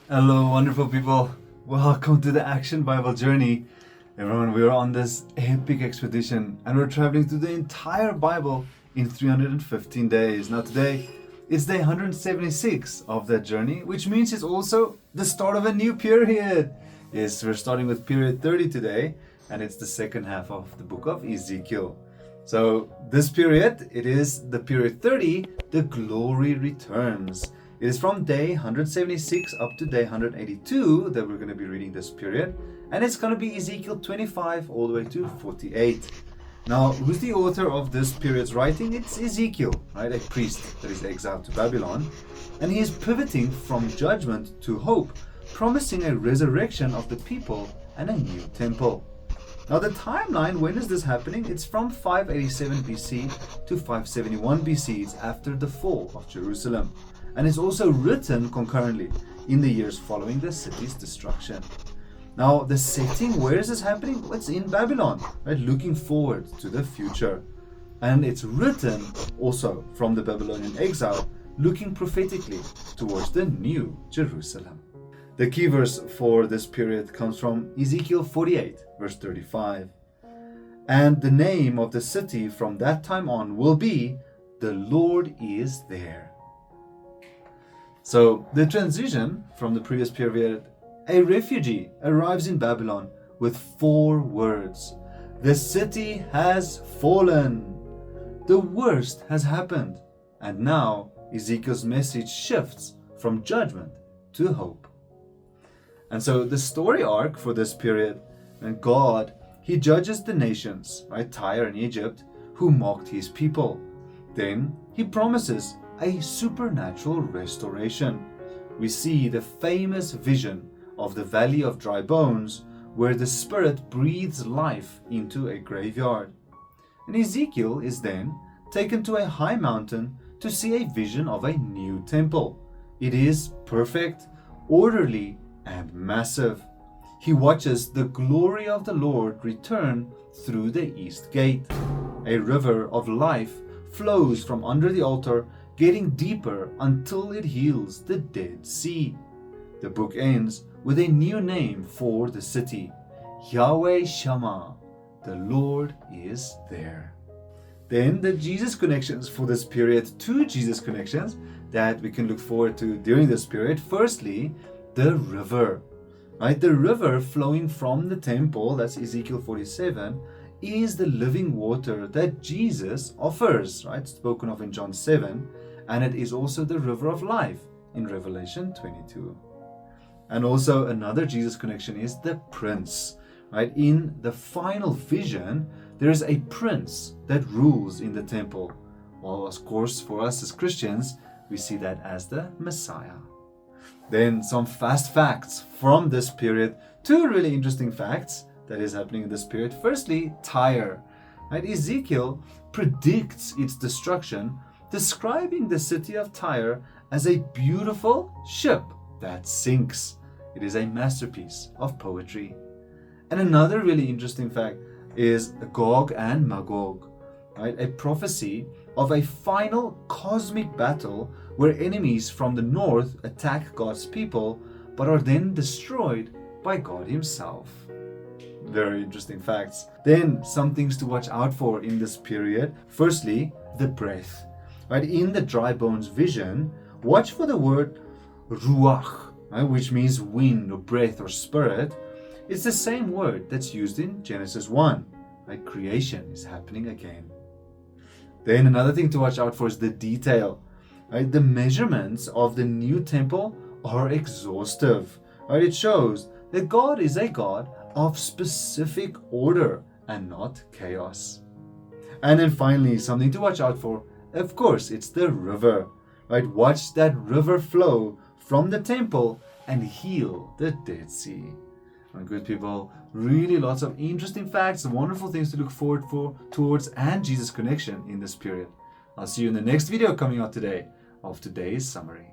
Hello, wonderful people. Welcome to the Action Bible Journey. Everyone, we are on this epic expedition and we're traveling through the entire Bible in 315 days. Now, today it's day 176 of that journey, which means it's also the start of a new period. Yes, we're starting with period 30 today, and it's the second half of the book of Ezekiel. So, this period, it is the period 30, the glory returns. It is from day 176 up to day 182 that we're going to be reading this period. And it's going to be Ezekiel 25 all the way to 48. Now, who's the author of this period's writing? It's Ezekiel, right? A priest that is exiled to Babylon. And he is pivoting from judgment to hope, promising a resurrection of the people and a new temple. Now, the timeline, when is this happening? It's from 587 BC to 571 BC. It's after the fall of Jerusalem. And it's also written concurrently in the years following the city's destruction. Now, the setting, where is this happening? Well, it's in Babylon, right? Looking forward to the future. And it's written also from the Babylonian exile, looking prophetically towards the new Jerusalem. The key verse for this period comes from Ezekiel 48, verse 35. And the name of the city from that time on will be, "The Lord is there." So the transition from the previous period, a refugee arrives in Babylon with 4 words. The city has fallen. The worst has happened. And now Ezekiel's message shifts from judgment to hope. And so the story arc for this period, and God, he judges the nations, right? Tyre and Egypt, who mocked his people. Then he promises a supernatural restoration. We see the famous vision of the Valley of Dry Bones, where the Spirit breathes life into a graveyard. And Ezekiel is then taken to a high mountain to see a vision of a new temple. It is perfect, orderly, and massive. He watches the glory of the Lord return through the east gate. A river of life flows from under the altar, getting deeper until it heals the Dead Sea. The book ends with a new name for the city, Yahweh Shammah. The Lord is there. Then the Jesus connections for this period, 2 Jesus connections that we can look forward to during this period. Firstly, the river, right? The river flowing from the temple, that's Ezekiel 47, is the living water that Jesus offers, right? Spoken of in John 7. And it is also the river of life in Revelation 22. And also another Jesus connection is the prince, right? In the final vision, there is a prince that rules in the temple. Well, of course, for us as Christians, we see that as the Messiah. Then some fast facts from this period. 2 really interesting facts that is happening in this period. Firstly, Tyre, right? Ezekiel predicts its destruction, describing the city of Tyre as a beautiful ship that sinks. It is a masterpiece of poetry. And another really interesting fact is Gog and Magog, right? A prophecy of a final cosmic battle where enemies from the north attack God's people but are then destroyed by God himself. Very interesting facts. Then some things to watch out for in this period. Firstly, the breath. Right, in the dry bones vision, watch for the word ruach, right, which means wind or breath or spirit. It's the same word that's used in Genesis 1. Right, creation is happening again. Then another thing to watch out for is the detail. Right, the measurements of the new temple are exhaustive. Right, it shows that God is a God of specific order and not chaos. And then finally, something to watch out for. Of course, it's the river, right? Watch that river flow from the temple and heal the Dead Sea. And good people, really lots of interesting facts, wonderful things to look forward towards, and Jesus connection in this period. I'll see you in the next video coming out today of today's summary.